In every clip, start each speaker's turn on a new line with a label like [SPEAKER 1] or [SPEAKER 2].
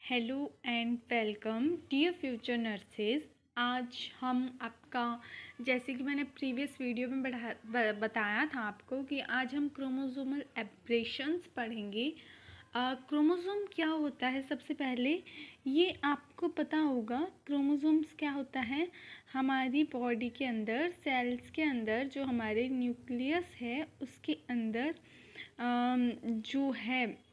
[SPEAKER 1] Hello and welcome dear future nurses. आज हम आपका, जैसे कि मैंने प्रीवियस वीडियो में बताया था आपको कि आज हम क्रोमोसोमल एब्रेशंस पढ़ेंगे। क्रोमोसोम क्या होता है? सबसे पहले ये आपको पता होगा क्रोमोसोम्स क्या होता है। हमारी बॉडी के अंदर, सेल्स के अंदर, जो हमारे न्यूक्लियस है उसके अंदर जो है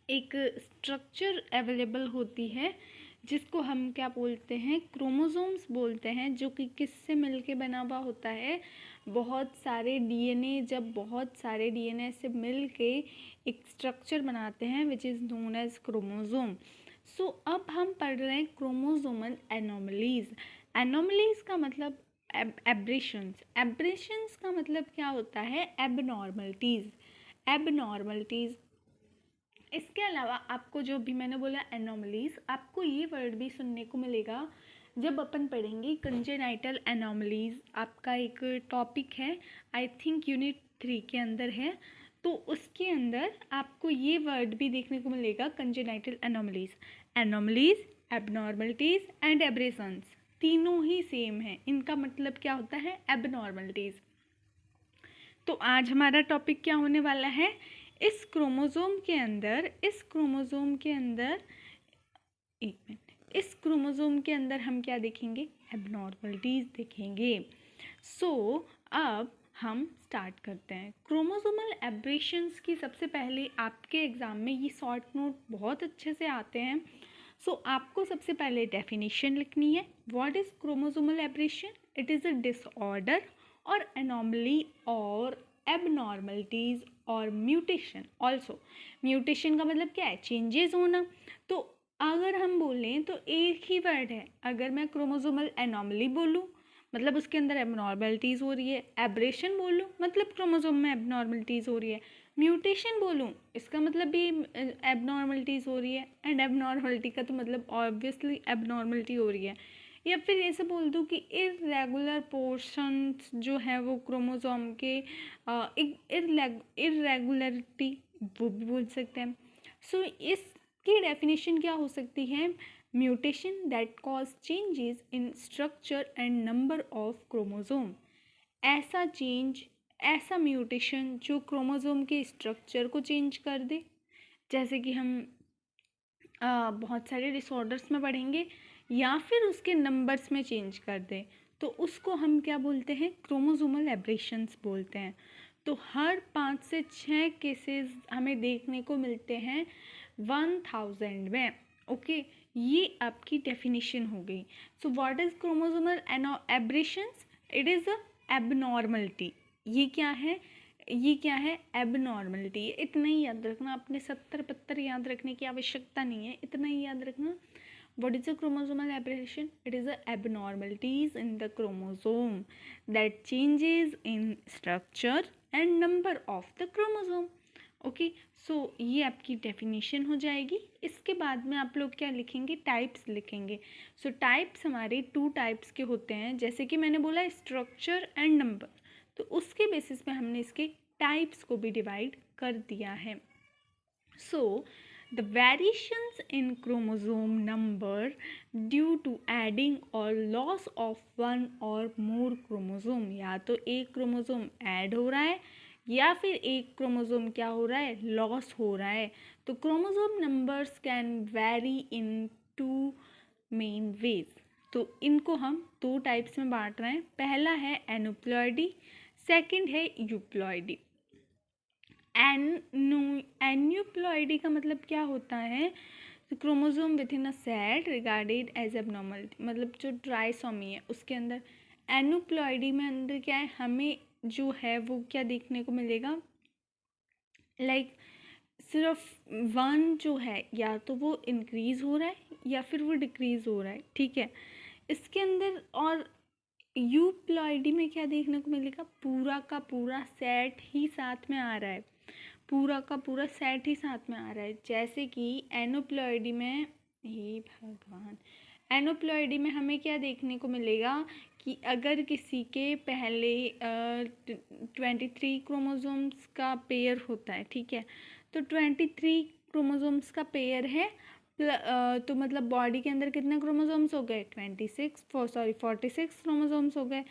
[SPEAKER 1] एक स्ट्रक्चर अवेलेबल होती है जिसको हम क्या बोलते हैं, क्रोमोसोम्स बोलते हैं, जो कि किससे मिलके बना हुआ होता है, बहुत सारे डीएनए। जब बहुत सारे डीएनए से मिलके एक स्ट्रक्चर बनाते हैं which is known as chromosome. So अब हम पढ़ रहे हैं क्रोमोसोमल एनोमलीज। एनोमलीज का मतलब एब्रेशंस। एब्रेशंस का मतलब क्या होता है? एबनॉर्मलिटीज़। एबनॉर्मलिटीज़। इसके अलावा आपको जो भी मैंने बोला एनोमलीज, आपको ये वर्ड भी सुनने को मिलेगा जब अपन पढ़ेंगे कंजेनाइटल एनोमलीज। आपका एक टॉपिक है, आई थिंक यूनिट 3 के अंदर है, तो उसके अंदर आपको ये वर्ड भी देखने को मिलेगा, congenital anomalies. Anomalies, abnormalities and aberrations तीनों ही सेम है। इनका मतलब क्या होता है? एबनॉर्मलिटीज। तो आज हमारा टॉपिक क्या होने वाला है? इस क्रोमोसोम के अंदर इस क्रोमोसोम के अंदर हम क्या देखेंगे? एबनॉर्मलिटीज देखेंगे। सो अब हम स्टार्ट करते हैं। क्रोमोसोमल एब्रेशंस की सबसे पहले आपके एग्जाम में ये शॉर्ट नोट बहुत अच्छे से आते हैं। सो आपको सबसे पहले डेफिनेशन लिखनी है। What is chromosomal aberration? It is a disorder और एनॉमली और एबनॉर्मलिटीज और म्यूटेशन। ऑल्सो म्यूटेशन का मतलब क्या है? चेंजेस होना। तो अगर हम बोलें तो एक ही वर्ड है। अगर मैं क्रोमोसोमल एनॉमली बोलूँ मतलब उसके अंदर एबनॉर्मलिटीज़ हो रही है, एब्रेशन बोलूँ मतलब क्रोमोसोम में एबनॉर्मलिटीज़ हो रही है, म्यूटेशन बोलूँ इसका मतलब भी एबनॉर्मलिटीज़ हो रही है, एंड एबनॉर्मलिटी का तो मतलब ऑब्वियसली एबनॉर्मलिटी हो रही है। या फिर ऐसे बोल दूँ कि इरेगुलर पोर्शंस जो है वो क्रोमोसोम के इरेगुलरिटी वो भी बोल सकते हैं। सो इसकी डेफिनेशन क्या हो सकती है? Mutation that cause changes in structure and number of chromosome. ऐसा चेंज, ऐसा म्यूटेशन जो क्रोमोसोम के स्ट्रक्चर को चेंज कर दे। जैसे कि हम बहुत सारे डिसऑर्डर्स में पढ़ेंगे, या फिर उसके नंबर्स में चेंज कर दे, तो उसको हम क्या बोलते हैं? क्रोमोसोमल एब्रेशंस बोलते हैं। तो हर 5 से 6 केसेस हमें देखने को मिलते हैं 1000 में। ओके, ये आपकी डेफिनेशन हो गई। सो what is chromosomal aberrations? It is a abnormality. ये क्या है? एबनॉर्मलिटी। इतना ही याद रखना, अपने 70 पत्तर याद रखने की आवश्यकता नहीं है, इतना ही याद रखना। What is a chromosomal aberration? It is a abnormalities in the chromosome that changes in structure and number of the chromosome. Okay, so ये आपकी डेफिनेशन हो जाएगी। इसके बाद में आप लोग क्या लिखेंगे? टाइप्स लिखेंगे। सो टाइप्स हमारे 2 टाइप्स के होते हैं, जैसे कि मैंने बोला स्ट्रक्चर एंड नंबर, तो उसके बेसिस पे हमने इसके टाइप्स को भी डिवाइड कर दिया है। सो the variations in chromosome number due to adding or loss of one or more chromosome, या तो एक क्रोमोसोम ऐड हो रहा है या फिर एक क्रोमोसोम क्या हो रहा है? लॉस हो रहा है। तो chromosome numbers can vary in 2 main ways. तो इनको हम 2 टाइप्स में बांट रहे हैं। पहला है एनुप्लॉइडी, सेकंड है यूप्लॉइडी। एन्यूप्लॉइडी का मतलब क्या होता है? Chromosome within a set regarded as abnormality, मतलब जो ट्राइसोमी है उसके अंदर। एन्यूप्लॉइडी में अंदर क्या है? हमें जो है वो क्या देखने को मिलेगा? लाइक सिर्फ 1 जो है या तो वो इंक्रीज हो रहा है या फिर वो डिक्रीज हो रहा है, ठीक है, इसके अंदर। और यूप्लॉइडी में क्या देखने को मिलेगा? पूरा का पूरा सेट ही साथ में आ रहा है, पूरा का पूरा सेट ही साथ में आ रहा है। जैसे कि एनोप्लॉइडी में, हे भगवान, एनोप्लॉइडी में हमें क्या देखने को मिलेगा कि अगर किसी के पहले 23 क्रोमोसोम्स का पेयर होता है, ठीक है, तो 23 क्रोमोसोम्स का पेयर है, तो मतलब बॉडी के अंदर कितने क्रोमोसोम्स हो गए? 46 क्रोमोसोम्स हो गए।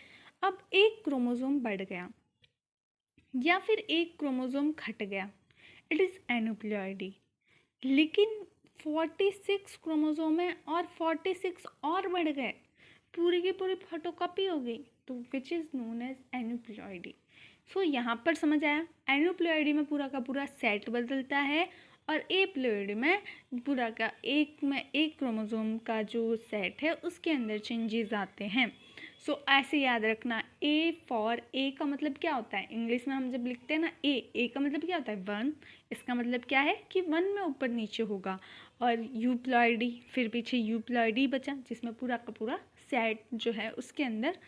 [SPEAKER 1] अब एक क्रोमोसोम बढ़ गया या फिर एक क्रोमोसोम घट गया, इट इज़ एनुप्लॉइडी। लेकिन 46 क्रोमोसोम है और 46 और बढ़ गए, पूरी की पूरी फोटोकॉपी हो गई, तो विच इज़ नोन एज एनुप्लॉइडी। सो यहाँ पर समझ आया, एनुप्लॉइडी में पूरा का पूरा सेट बदलता है और एप्लॉइडी में पूरा का एक क्रोमोसोम का जो सेट है उसके अंदर चेंजेस आते हैं। सो ऐसे याद रखना, ए फॉर ए का मतलब क्या होता है? इंग्लिश में हम जब लिखते हैं ना ए का मतलब क्या होता है? 1। इसका मतलब क्या है कि 1 में ऊपर नीचे होगा। और यूप्लॉइडी, फिर पीछे यूप्लॉइडी बचा जिसमें पूरा का पूरा सेट जो है उसके अंदर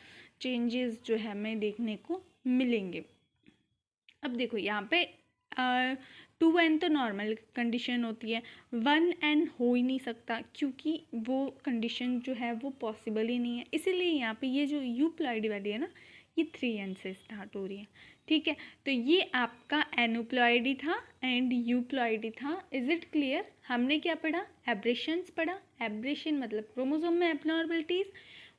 [SPEAKER 1] चेंजेस जो है हमें देखने को मिलेंगे। अब देखो यहाँ पे 2n तो नॉर्मल कंडीशन होती है, 1n हो ही नहीं सकता क्योंकि वो कंडीशन जो है वो पॉसिबल ही नहीं है। इसीलिए यहाँ पे ये जो यूप्लॉइडी वाली है ना, ये 3n से स्टार्ट हो रही है। ठीक है, तो ये आपका एनुप्लॉइडी था एंड यूप्लॉइडी था। Is it clear? हमने क्या पढ़ा? एब्रेशंस पढ़ा। एब्रेशन मतलब क्रोमोसोम में एबनॉर्मलिटीज़,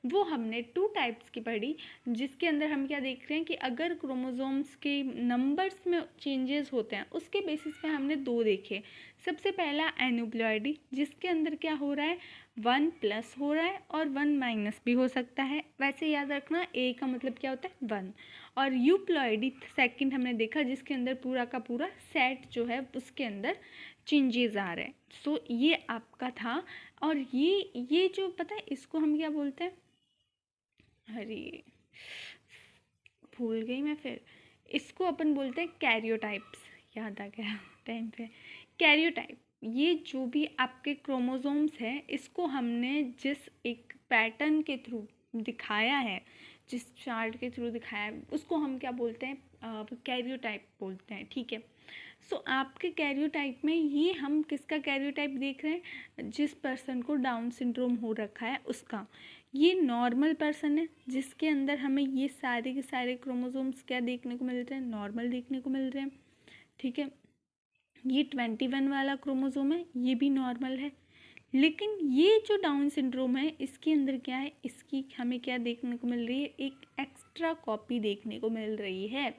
[SPEAKER 1] वो हमने 2 टाइप्स की पढ़ी, जिसके अंदर हम क्या देख रहे हैं कि अगर क्रोमोसोम्स के नंबर्स में चेंजेस होते हैं उसके बेसिस पे हमने 2 देखे। सबसे पहला एनुप्लॉइडी, जिसके अंदर क्या हो रहा है? 1 प्लस हो रहा है और 1 माइनस भी हो सकता है। वैसे याद रखना ए का मतलब क्या होता है? 1। और यूप्लॉइडी सेकंड हमने देखा, जिसके अंदर पूरा का पूरा सेट जो है उसके अंदर चेंजेस आ रहे हैं। सो ये आपका था। और ये जो पता है इसको हम क्या बोलते हैं? अरे भूल गई मैं फिर। इसको अपन बोलते हैं कैरियोटाइप्स। याद आ गया टाइम पे। कैरियोटाइप, ये जो भी आपके क्रोमोसोम्स हैं इसको हमने जिस एक पैटर्न के थ्रू दिखाया है, जिस चार्ट के थ्रू दिखाया है, उसको हम क्या बोलते हैं? कैरियोटाइप बोलते हैं। ठीक है, सो आपके कैरियोटाइप में ये हम किसका कैरियोटाइप देख रहे हैं? जिस पर्सन को डाउन सिंड्रोम हो रखा है उसका। ये नॉर्मल पर्सन है जिसके अंदर हमें ये सारे के सारे क्रोमोसोम्स क्या देखने को मिल रहे हैं? नॉर्मल देखने को मिल रहे हैं। ठीक है, ये 21 वाला क्रोमोसोम है, ये भी नॉर्मल है। लेकिन ये जो डाउन सिंड्रोम है इसके अंदर क्या है? इसकी हमें क्या देखने को मिल रही है? एक एक्स्ट्रा कॉपी देखने को मिल रही है।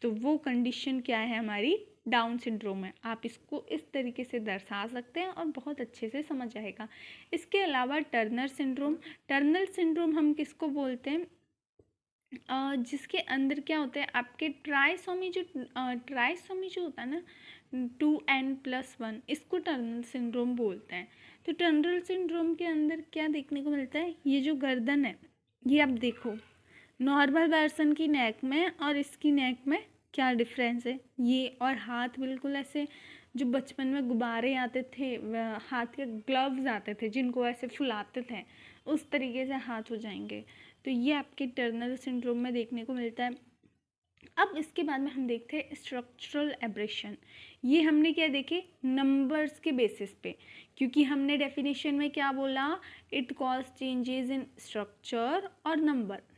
[SPEAKER 1] तो वो कंडीशन क्या है हमारी? डाउन सिंड्रोम है। आप इसको इस तरीके से दर्शा सकते हैं और बहुत अच्छे से समझ आएगा। इसके अलावा टर्नर सिंड्रोम, टर्नर सिंड्रोम हम किसको बोलते हैं? जिसके अंदर क्या होता है आपके ट्राइसोमी जो होता है ना 2n+1, इसको टर्नर सिंड्रोम बोलते हैं। तो टर्नर सिंड्रोम के अंदर क्या देखने को मिलता है? ये जो गर्दन है, ये आप देखो नॉर्मल पर्सन की नेक में और इसकी नेक में क्या डिफरेंस है? ये और हाथ बिल्कुल ऐसे, जो बचपन में गुब्बारे आते थे, हाथ के ग्लव्स आते थे जिनको ऐसे फुलाते थे, उस तरीके से हाथ हो जाएंगे। तो ये आपके टर्नर सिंड्रोम में देखने को मिलता है। अब इसके बाद में हम देखते हैं स्ट्रक्चरल एब्रेशन। ये हमने क्या देखे? नंबर्स के बेसिस पे, क्योंकि हमने डेफिनेशन में क्या बोला? It cause changes in structure और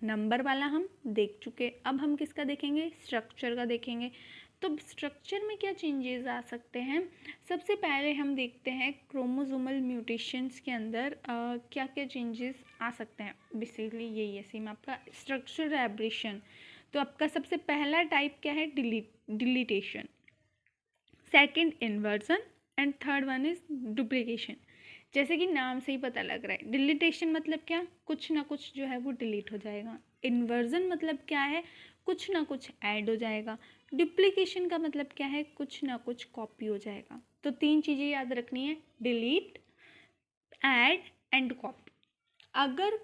[SPEAKER 1] नंबर वाला हम देख चुके। अब हम किसका देखेंगे? स्ट्रक्चर का देखेंगे। तो स्ट्रक्चर में क्या चेंजेस आ सकते हैं? सबसे पहले हम देखते हैं क्रोमोसोमल म्यूटेशंस के अंदर क्या क्या चेंजेस आ सकते हैं। बेसिकली यही है सेम आपका स्ट्रक्चरल एब्रेशन। तो आपका सबसे पहला टाइप क्या है? Deletion, second inversion and third one is duplication. जैसे कि नाम से ही पता लग रहा है, डिलीटेशन मतलब क्या? कुछ ना कुछ जो है वो डिलीट हो जाएगा। इन्वर्जन मतलब क्या है? कुछ ना कुछ ऐड हो जाएगा। डुप्लीकेशन का मतलब क्या है? कुछ ना कुछ कॉपी हो जाएगा। तो 3 चीज़ें याद रखनी है, डिलीट, ऐड एंड कॉपी। अगर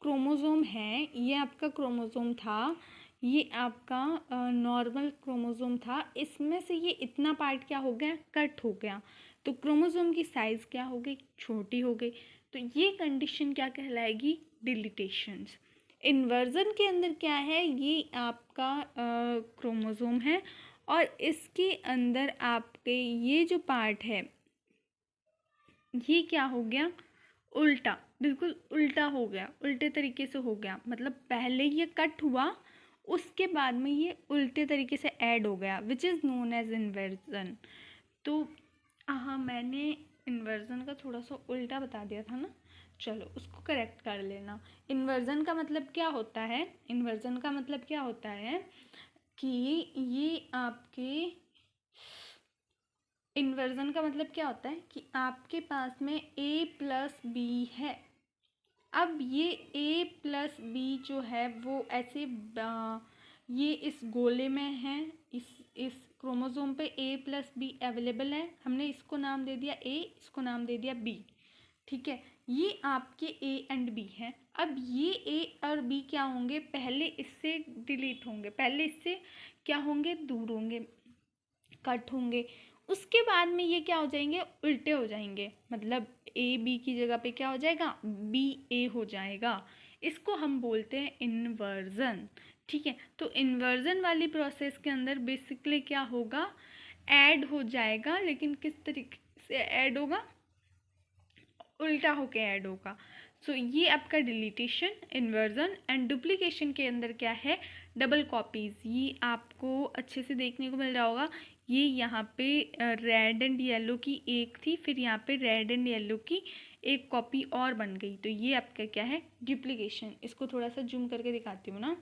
[SPEAKER 1] क्रोमोसोम है, ये आपका क्रोमोसोम था, ये आपका नॉर्मल क्रोमोसोम था, इसमें से ये इतना पार्ट क्या हो गया? कट हो गया। तो क्रोमोसोम की साइज़ क्या हो गई? छोटी हो गई। तो ये कंडीशन क्या कहलाएगी? डिलीटेशंस। इन्वर्जन के अंदर क्या है? ये आपका क्रोमोसोम है और इसके अंदर आपके ये जो पार्ट है ये क्या हो गया? उल्टा, बिल्कुल उल्टा हो गया, उल्टे तरीके से हो गया। मतलब पहले ये कट हुआ, उसके बाद में ये उल्टे तरीके से ऐड हो गया, which is known as inversion. तो हाँ, मैंने इन्वर्जन का थोड़ा सा उल्टा बता दिया था ना, चलो उसको करेक्ट कर लेना। इन्वर्जन का मतलब क्या होता है, इन्वर्जन का मतलब क्या होता है कि ये आपके, इन्वर्जन का मतलब क्या होता है कि आपके पास में a प्लस बी है। अब ये a प्लस बी जो है वो ऐसे ये इस गोले में है, इस क्रोमोसोम पे a प्लस बी अवेलेबल है। हमने इसको नाम दे दिया a, इसको नाम दे दिया b, ठीक है। ये आपके a एंड b है। अब ये a और b क्या होंगे, पहले इससे डिलीट होंगे, पहले इससे क्या होंगे, दूर होंगे, कट होंगे। उसके बाद में ये क्या हो जाएंगे, उल्टे हो जाएंगे, मतलब ए बी की जगह पे क्या हो जाएगा, बी ए हो जाएगा। इसको हम बोलते हैं इन्वर्जन, ठीक है। तो इन्वर्जन वाली प्रोसेस के अंदर बेसिकली क्या होगा, ऐड हो जाएगा, लेकिन किस तरीके से ऐड होगा, उल्टा होके ऐड होगा। सो ये आपका डिलीटेशन, इन्वर्जन एंड डुप्लीकेशन के अंदर क्या है, डबल कॉपीज़। ये आपको अच्छे से देखने को मिल रहा होगा। ये यहाँ पे रेड एंड येलो की एक थी, फिर यहाँ पे रेड एंड येलो की एक कॉपी और बन गई, तो ये आपका क्या है, डुप्लीकेशन। इसको थोड़ा सा जूम करके दिखाती हूँ ना।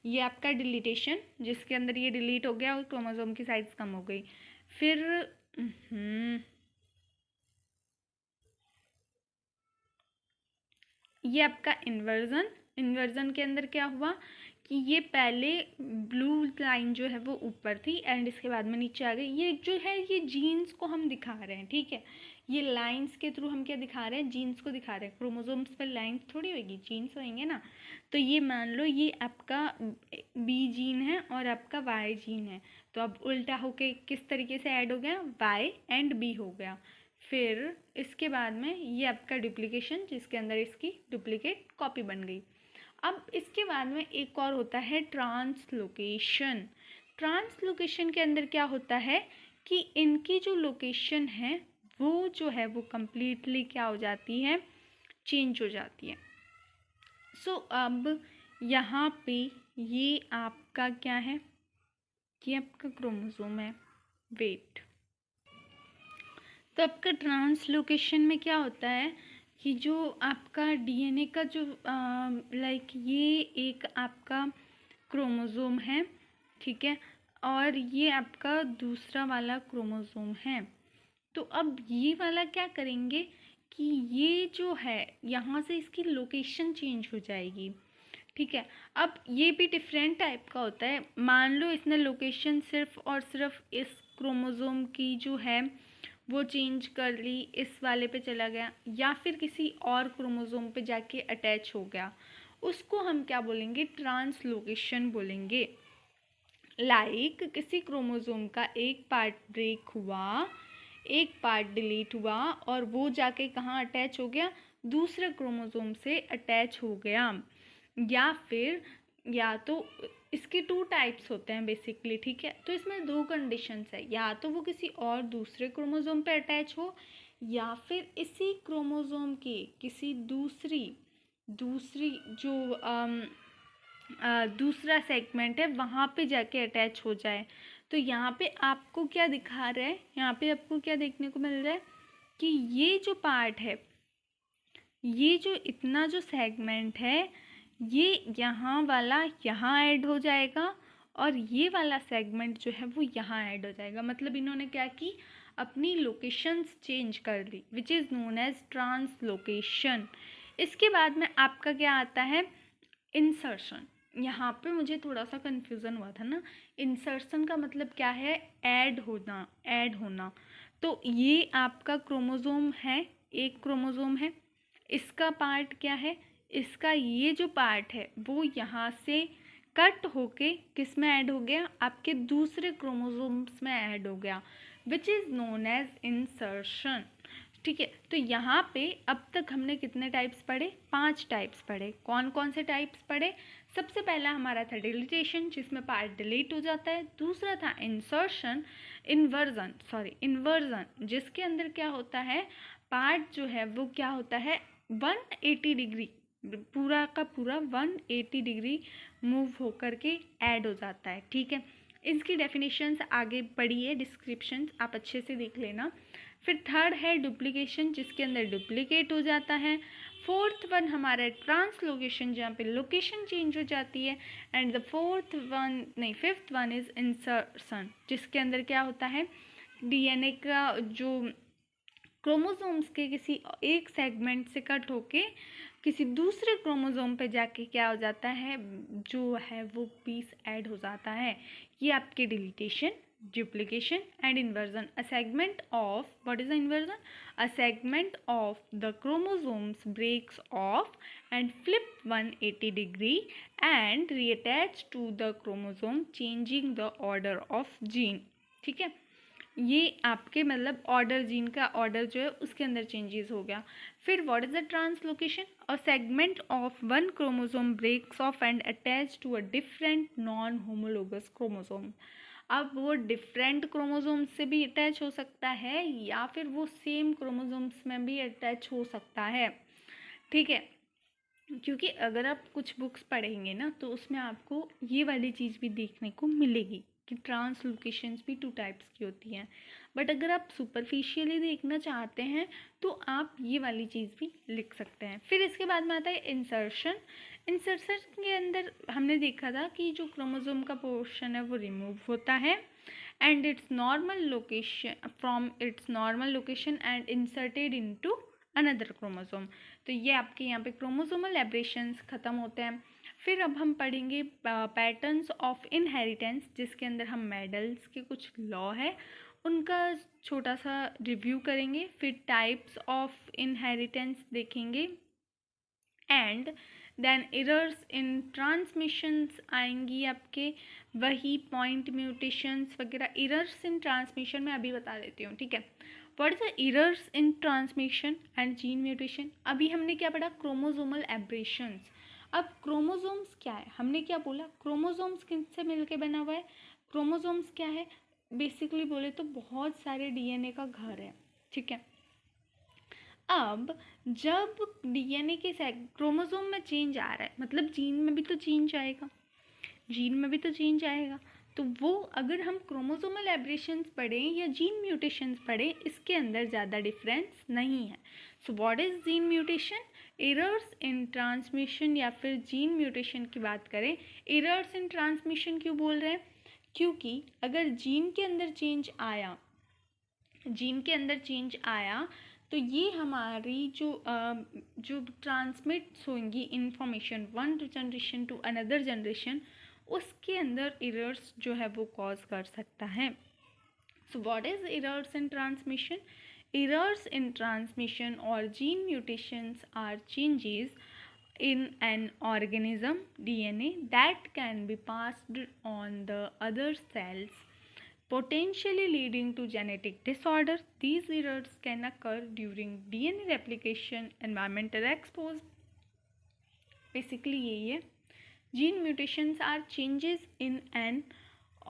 [SPEAKER 1] ये आपका डिलीटेशन, जिसके अंदर ये डिलीट हो गया और क्रोमोसोम की साइज कम हो गई। फिर ये आपका इन्वर्जन, इन्वर्जन के अंदर क्या हुआ कि ये पहले ब्लू लाइन जो है वो ऊपर थी एंड इसके बाद में नीचे आ गई। ये जो है ये जीन्स को हम दिखा रहे हैं, ठीक है। ये लाइंस के थ्रू हम क्या दिखा रहे हैं, जीन्स को दिखा रहे हैं। क्रोमोसोम्स पर लाइंस थोड़ी होगी, जीन्स होंगे ना। तो ये मान लो ये आपका बी जीन है और आपका वाई जीन है, तो अब उल्टा होके किस तरीके से ऐड हो गया, वाई एंड बी हो गया। फिर इसके बाद में ये आपका डुप्लीकेशन, जिसके अंदर इसकी डुप्लीकेट कॉपी बन गई। अब इसके बाद में एक और होता है ट्रांसलोकेशन। ट्रांसलोकेशन के अंदर क्या होता है कि इनकी जो लोकेशन है वो जो है वो कम्प्लीटली क्या हो जाती है, चेंज हो जाती है। सो अब यहाँ पे ये आपका क्या है, ये आपका क्रोमोसोम है, वेट। तो आपका ट्रांसलोकेशन में क्या होता है कि जो आपका डीएनए का जो लाइक ये एक आपका क्रोमोसोम है, ठीक है, और ये आपका दूसरा वाला क्रोमोसोम है। तो अब ये वाला क्या करेंगे कि ये जो है यहाँ से इसकी लोकेशन चेंज हो जाएगी, ठीक है। अब ये भी डिफरेंट टाइप का होता है। मान लो इसने लोकेशन सिर्फ और सिर्फ इस क्रोमोसोम की जो है वो चेंज कर ली, इस वाले पे चला गया, या फिर किसी और क्रोमोसोम पे जाके अटैच हो गया, उसको हम क्या बोलेंगे, ट्रांसलोकेशन बोलेंगे। लाइक किसी क्रोमोसोम का एक पार्ट ब्रेक हुआ, एक पार्ट डिलीट हुआ और वो जाके कहाँ अटैच हो गया, दूसरे क्रोमोसोम से अटैच हो गया। या फिर या तो इसके टू टाइप्स होते हैं बेसिकली, ठीक है। तो इसमें दो कंडीशंस है, या तो वो किसी और दूसरे क्रोमोसोम पे अटैच हो, या फिर इसी क्रोमोसोम की किसी दूसरी जो दूसरा सेगमेंट है वहाँ पे जाके अटैच हो जाए। तो यहाँ पे आपको क्या दिखा रहा है, यहाँ पे आपको क्या देखने को मिल रहा है कि ये जो पार्ट है, ये जो इतना जो सेगमेंट है, ये यहाँ वाला यहाँ ऐड हो जाएगा और ये वाला सेगमेंट जो है वो यहाँ ऐड हो जाएगा। मतलब इन्होंने क्या की, अपनी लोकेशंस चेंज कर ली, which is known as translocation. इसके बाद में आपका क्या आता है, इंसर्शन। यहाँ पे मुझे थोड़ा सा कन्फ्यूज़न हुआ था ना। इंसर्शन का मतलब क्या है, ऐड होना, ऐड होना। तो ये आपका क्रोमोसोम है, एक क्रोमोसोम है, इसका पार्ट क्या है, इसका ये जो पार्ट है वो यहाँ से कट होके किस में ऐड हो गया, आपके दूसरे क्रोमोसोम्स में ऐड हो गया, which is known as insertion, ठीक है। तो यहाँ पे अब तक हमने कितने टाइप्स पढ़े, 5 टाइप्स पढ़े। कौन कौन से टाइप्स पढ़े, सबसे पहला हमारा था डिलीटेशन, जिसमें पार्ट डिलीट हो जाता है। दूसरा था इंसर्शन, इन्वर्जन, जिसके अंदर क्या होता है, पार्ट जो है वो क्या होता है, 180 डिग्री, पूरा का पूरा 180 डिग्री मूव होकर के ऐड हो जाता है, ठीक है। इसकी डेफिनेशंस आगे पढ़ी है, डिस्क्रिप्शंस आप अच्छे से देख लेना। फिर थर्ड है डुप्लीकेशन, जिसके अंदर डुप्लीकेट हो जाता है। फोर्थ वन हमारा ट्रांसलोकेशन, जहाँ पे लोकेशन चेंज हो जाती है। And the fifth one is insertion, जिसके अंदर क्या होता है, डीएनए का जो क्रोमोसोम्स के किसी एक सेगमेंट से कट होके किसी दूसरे क्रोमोसोम पे जाके क्या हो जाता है, जो है वो पीस ऐड हो जाता है। ये आपके deletion, duplication and inversion. A segment of, what is the inversion? A segment of the chromosomes breaks off and flip 180 degree and reattach to the chromosome, changing the order of gene. ठीक है, ये आपके मतलब order, gene का order जो है उसके अंदर चेंजेस हो गया। फिर what is the translocation? A segment of one chromosome breaks off and attach to a different non homologous chromosome. अब वो डिफरेंट क्रोमोसोम्स से भी अटैच हो सकता है या फिर वो सेम क्रोमोसोम्स में भी अटैच हो सकता है। ठीक है, क्योंकि अगर आप कुछ बुक्स पढ़ेंगे ना तो उसमें आपको ये वाली चीज़ भी देखने को मिलेगी कि ट्रांसलोकेशंस भी 2 टाइप्स की होती हैं। बट अगर आप सुपरफिशियली देखना चाहते हैं तो आप ये वाली चीज़ भी लिख सकते हैं। फिर इसके बाद में आता है इंसर्शन। इंसर्शन के अंदर हमने देखा था कि जो क्रोमोसोम का पोर्शन है वो रिमूव होता है and it's normal location and inserted into another chromosome. तो ये आपके यहाँ पे क्रोमोसोमल एब्रेशंस ख़त्म होते हैं। फिर अब हम पढ़ेंगे पैटर्न्स ऑफ इनहेरिटेंस, जिसके अंदर हम मेडल्स के कुछ लॉ है उनका छोटा सा रिव्यू करेंगे। फिर टाइप्स ऑफ इनहेरिटेंस देखेंगे and then errors in transmissions आएंगी आपके, वही पॉइंट म्यूटेशंस वगैरह। एरर्स इन ट्रांसमिशन में अभी बता देती हूँ, ठीक है। What is the errors in transmission and gene mutation? अभी हमने क्या पढ़ा, क्रोमोसोमल एब्रेशंस। अब क्रोमोसोम्स क्या है, हमने क्या बोला, क्रोमोसोम्स किससे मिलके बना हुआ है? क्रोमोसोम्स क्या है, बेसिकली बोले तो बहुत सारे डीएनए का घर है, ठीक है। अब जब डीएनए के क्रोमोसोम में चेंज आ रहा है, मतलब जीन में भी तो चेंज आएगा, तो वो अगर हम क्रोमोसोमल एब्रेशंस पढ़ें या जीन म्यूटेशंस पढ़ें, इसके अंदर ज़्यादा डिफरेंस नहीं है। So what is gene mutation? Errors in transmission या फिर जीन म्यूटेशन की बात करें, एरर्स इन ट्रांसमिशन क्यों बोल रहे हैं? क्योंकि अगर जीन के अंदर चेंज आया तो ये हमारी जो ट्रांसमिट्स होंगी information one generation to another generation, उसके अंदर एरर्स जो है वो कॉज कर सकता है। So what is errors in transmission? Errors in transmission और gene mutations are changes in an organism DNA that can be passed on the other cells, potentially leading to genetic disorder. These errors can occur during DNA replication, environmental exposure. Basically यही है, gene mutations are changes in an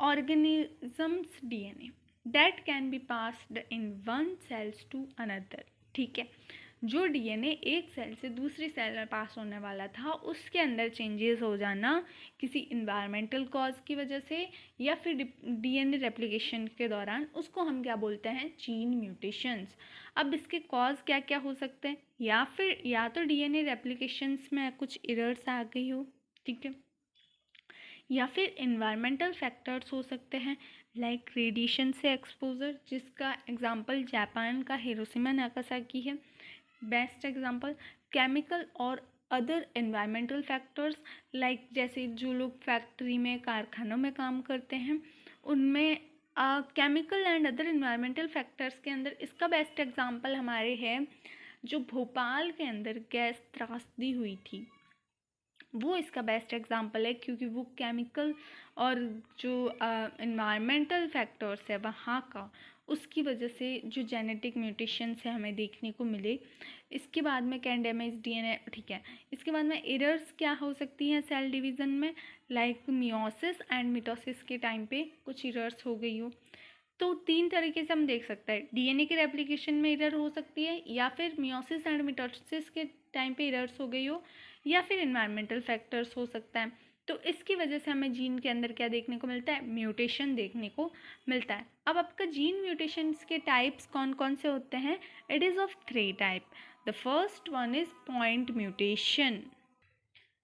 [SPEAKER 1] organism's DNA that can be passed in one cells to another. ठीक है, जो DNA एक cell से दूसरी cell में पास होने वाला था उसके अंदर चेंजेस हो जाना किसी इन्वायरमेंटल कॉज की वजह से या फिर डीएनए रेप्लिकेशन के दौरान, उसको हम क्या बोलते हैं, जीन म्यूटेशंस। अब इसके कॉज क्या क्या हो सकते हैं, या तो डीएनए रेप्लिकेशंस में कुछ एरर्स आ गई हो, ठीक है, या फिर इन्वायरमेंटल फैक्टर्स हो सकते हैं लाइक रेडिएशन से एक्सपोजर, जिसका एग्जांपल जापान का हिरोशिमा नागासाकी है, बेस्ट एग्जांपल। केमिकल और अदर एनवायरमेंटल फैक्टर्स लाइक जैसे जो लोग फैक्ट्री में, कारखानों में काम करते हैं उनमें chemical and other environmental factors के अंदर इसका बेस्ट एग्जांपल हमारे है जो भोपाल के अंदर गैस त्रासदी हुई थी, वो इसका बेस्ट एग्जांपल है, क्योंकि वो केमिकल और जो एनवायरमेंटल फैक्टर्स है वहाँ का, उसकी वजह से जो जेनेटिक म्यूटेशंस है हमें देखने को मिले। इसके बाद में कैन डैमेज डीएनए, ठीक है। इसके बाद में एरर्स क्या हो सकती हैं सेल डिवीज़न में, लाइक मियोसिस एंड मिटोसिस के टाइम पे कुछ एरर्स हो गई हो। तो 3 तरीके से हम देख सकते हैं, डीएनए के रेप्लिकेशन में एरर हो सकती है, या फिर मियोसिस एंड मिटोसिस के टाइम पे एरर्स हो गई हो, या फिर इन्वायरमेंटल फैक्टर्स हो सकता है। तो इसकी वजह से हमें जीन के अंदर क्या देखने को मिलता है, म्यूटेशन देखने को मिलता है। अब आपका जीन म्यूटेशंस के टाइप्स कौन कौन से होते हैं, it is of 3 type. The first one is point mutation.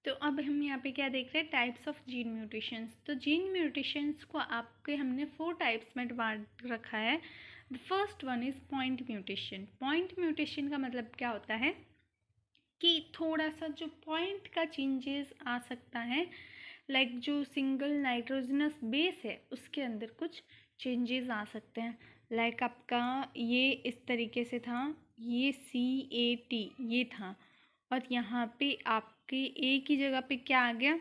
[SPEAKER 1] तो अब हम यहाँ पे क्या देख रहे हैं, टाइप्स ऑफ जीन म्यूटेशंस। तो जीन म्यूटेशंस को आपके हमने 4 टाइप्स में बांट रखा है। The first one is point mutation. Point mutation का मतलब क्या होता है कि थोड़ा सा जो पॉइंट का चेंजेस आ सकता है, लाइक जो सिंगल नाइट्रोजनस बेस है उसके अंदर कुछ चेंजेस आ सकते हैं। लाइक आपका ये इस तरीके से था, ये CAT ये था, और यहाँ पे आपके A की जगह पे क्या आ गया,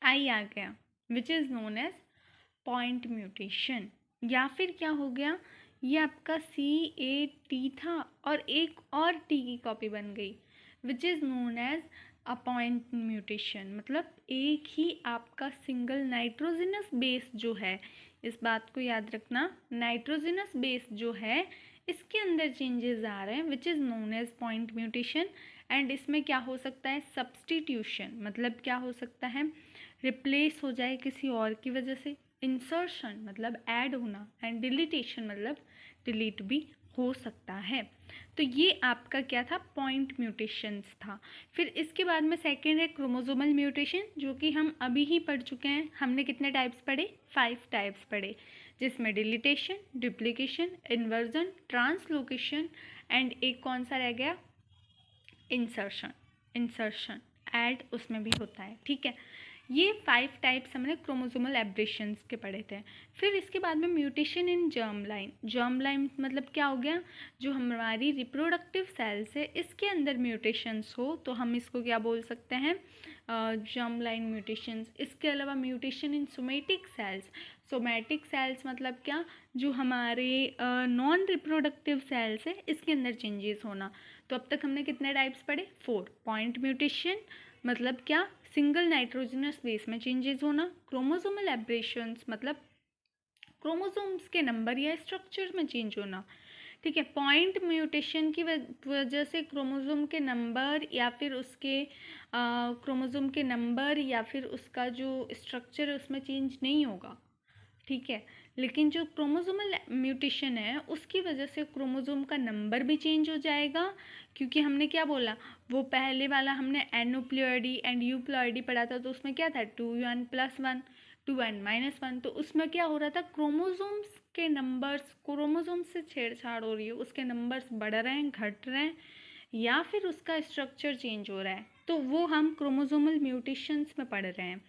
[SPEAKER 1] I आ गया, which is known as point mutation. या फिर क्या हो गया, ये आपका CAT था और एक और T की कॉपी बन गई, which is known as a point mutation. मतलब एक ही आपका सिंगल नाइट्रोजनस बेस जो है, इस बात को याद रखना, नाइट्रोजनस बेस जो है इसके अंदर चेंजेस आ रहे हैं, which is known as point mutation. And इसमें क्या हो सकता है, सब्सटीट्यूशन, मतलब क्या हो सकता है, रिप्लेस हो जाए किसी और की वजह से। इंसर्शन मतलब ऐड होना, एंड डिलीटेशन मतलब डिलीट भी हो सकता है। तो ये आपका क्या था, पॉइंट म्यूटेशंस था। फिर इसके बाद में सेकंड है क्रोमोसोमल म्यूटेशन, जो कि हम अभी ही पढ़ चुके हैं। हमने कितने टाइप्स पढ़े, 5 टाइप्स पढ़े, जिसमें deletion, duplication, inversion, translocation, and एक कौन सा रह गया, इंसर्शन। इंसर्शन ऐड उसमें भी होता है, ठीक है। ये 5 टाइप्स हमने क्रोमोसोमल एब्रेशंस के पढ़े थे। फिर इसके बाद में mutation in germ line. Germ line मतलब क्या हो गया, जो हमारी रिप्रोडक्टिव सेल्स है इसके अंदर म्यूटेशंस हो तो हम इसको क्या बोल सकते हैं, जर्म लाइन म्यूटेशंस। इसके अलावा mutation in somatic cells. Somatic cells मतलब क्या, जो हमारे नॉन रिप्रोडक्टिव सेल्स है इसके अंदर चेंजेस होना। तो अब तक हमने कितने टाइप्स पढ़े, 4। पॉइंट म्यूटेशन मतलब क्या, सिंगल नाइट्रोजनस बेस में चेंजेस होना। क्रोमोसोमल एब्रेशंस मतलब क्रोमोसोम्स के नंबर या स्ट्रक्चर में चेंज होना, ठीक है। पॉइंट म्यूटेशन की वजह से क्रोमोसोम के नंबर या फिर उसके क्रोमोसोम के नंबर या फिर उसका जो स्ट्रक्चर है उसमें चेंज नहीं होगा, ठीक है। लेकिन जो क्रोमोसोमल म्यूटेशन है उसकी वजह से क्रोमोसोम का नंबर भी चेंज हो जाएगा, क्योंकि हमने क्या बोला, वो पहले वाला हमने एनोप्लॉयडी एंड यूप्लॉयडी पढ़ा था, तो उसमें क्या था 2n+1 2n-1। तो उसमें क्या हो रहा था, क्रोमोसोम्स के नंबर्स, क्रोमोसोम्स से छेड़छाड़ हो रही है, उसके नंबर्स बढ़ रहे हैं, घट रहे हैं, या फिर उसका स्ट्रक्चर चेंज हो रहा है, तो वो हम क्रोमोसोमल म्यूटेशंस में पढ़ रहे हैं।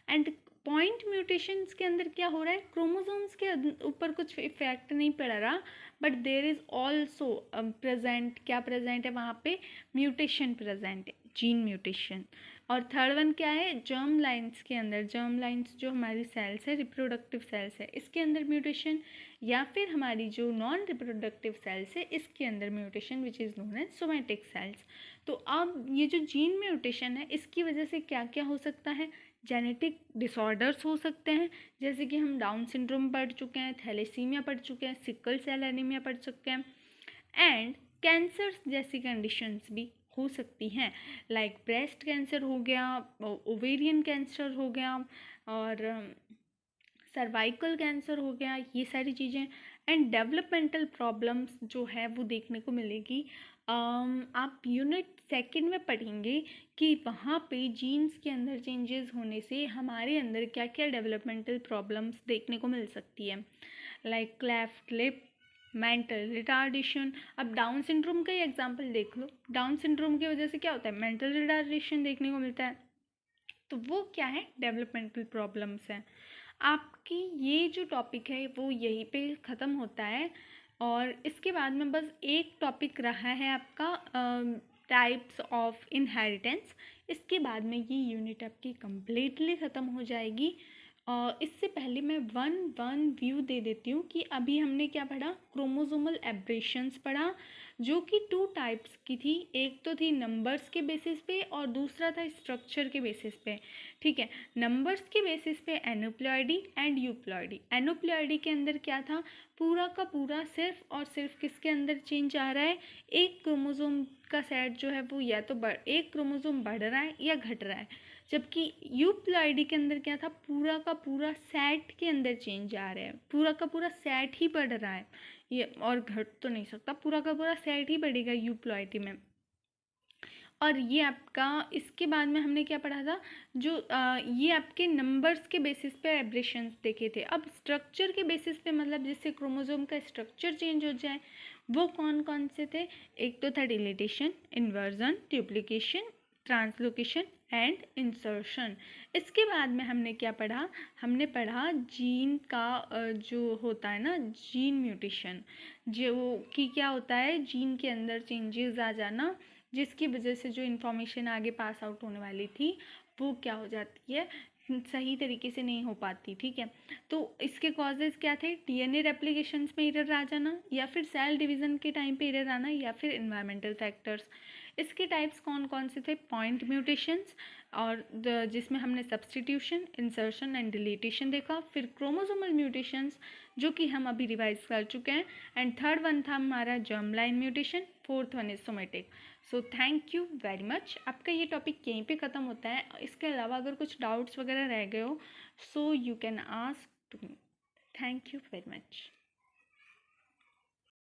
[SPEAKER 1] एंड पॉइंट म्यूटेशंस के अंदर क्या हो रहा है, क्रोमोसोम्स के ऊपर कुछ इफेक्ट नहीं पड़ रहा, but there is also present, क्या प्रेजेंट है वहाँ पे, म्यूटेशन प्रेजेंट है, जीन म्यूटेशन। और थर्ड वन क्या है, जर्म लाइंस के अंदर, जर्म लाइंस जो हमारी सेल्स है, रिप्रोडक्टिव सेल्स है, इसके अंदर म्यूटेशन, या फिर हमारी जो नॉन रिप्रोडक्टिव सेल्स है इसके अंदर mutation, which is known as somatic cells. तो अब ये जो जीन म्यूटेशन है इसकी वजह से क्या क्या हो सकता है, जेनेटिक डिसऑर्डर्स हो सकते हैं, जैसे कि हम डाउन सिंड्रोम पढ़ चुके हैं, थैलेसीमिया पढ़ चुके हैं, सिकल सेल एनीमिया पढ़ चुके हैं, एंड कैंसर्स जैसी कंडीशंस भी हो सकती हैं, लाइक ब्रेस्ट कैंसर हो गया, ओवेरियन कैंसर हो गया, और सर्वाइकल कैंसर हो गया, ये सारी चीज़ें। एंड डेवलपमेंटल प्रॉब्लम्स जो है वो देखने को मिलेगी। आप यूनिट सेकंड में पढ़ेंगे कि वहाँ पे जीन्स के अंदर चेंजेस होने से हमारे अंदर क्या क्या डेवलपमेंटल प्रॉब्लम्स देखने को मिल सकती है, like cleft lip, mental retardation. अब डाउन सिंड्रोम का ही एग्जांपल देख लो, डाउन सिंड्रोम की वजह से क्या होता है, मेंटल रिटार्डेशन देखने को मिलता है, तो वो क्या है, डेवलपमेंटल प्रॉब्लम्स हैं। आपकी ये जो टॉपिक है वो यहीं पे ख़त्म होता है, और इसके बाद में बस एक टॉपिक रहा है आपका टाइप्स ऑफ इनहेरिटेंस। इसके बाद में ये यूनिट आपकी कम्प्लीटली ख़त्म हो जाएगी। और इससे पहले मैं वन व्यू दे देती हूँ कि अभी हमने क्या पढ़ा, क्रोमोसोमल एब्रेशंस पढ़ा, जो कि 2 टाइप्स की थी। एक तो थी नंबर्स के बेसिस पे और दूसरा था स्ट्रक्चर के बेसिस पे, ठीक है। नंबर्स के बेसिस पे एनोप्लॉयडी एंड यूप्लॉयडी। एनोप्लॉयडी के अंदर क्या था, पूरा का पूरा सिर्फ और सिर्फ किसके अंदर चेंज आ रहा है, एक क्रोमोसोम का सेट जो है वो या तो एक क्रोमोसोम बढ़ रहा है या घट रहा है। जबकि यूप्लॉइडी के अंदर क्या था, पूरा का पूरा सेट के अंदर चेंज आ रहा है, पूरा का पूरा सेट ही बढ़ रहा है ये, और घट तो नहीं सकता, पूरा का पूरा सेट ही बढ़ेगा यूप्लॉइडी में। और ये आपका इसके बाद में हमने क्या पढ़ा था, जो ये आपके नंबर्स के बेसिस पे एब्रेशंस देखे थे। अब स्ट्रक्चर के बेसिस पे, मतलब जिससे क्रोमोसोम का स्ट्रक्चर चेंज हो जाए, वो कौन कौन से थे? एक तो था deletion, inversion, duplication, translocation and insertion. इसके बाद में हमने क्या पढ़ा, हमने पढ़ा जीन का जो होता है ना, जीन म्यूटेशन, जो कि क्या होता है, जीन के अंदर चेंजेस आ जाना, जिसकी वजह से जो इन्फॉर्मेशन आगे पास आउट होने वाली थी वो क्या हो जाती है, सही तरीके से नहीं हो पाती। ठीक है, तो इसके कॉजेज़ क्या थे? डीएनए रेप्लिकेशंस में एरर आ जाना, या फिर सेल डिवीज़न के टाइम पे एरर आना, या फिर इन्वायरमेंटल फैक्टर्स। इसके टाइप्स कौन कौन से थे? पॉइंट म्यूटेशंस, और जिसमें हमने सब्सटीट्यूशन, इंसर्शन एंड डिलीटेशन देखा। फिर क्रोमोसोमल म्यूटेशंस, जो कि हम अभी रिवाइज कर चुके हैं। एंड थर्ड वन था हमारा germ line mutation, fourth one is somatic. So thank you very much. आपका ये टॉपिक यहीं पे ख़त्म होता है। इसके अलावा अगर कुछ डाउट्स वगैरह रह गए हो, so you can ask to me. Thank you very much.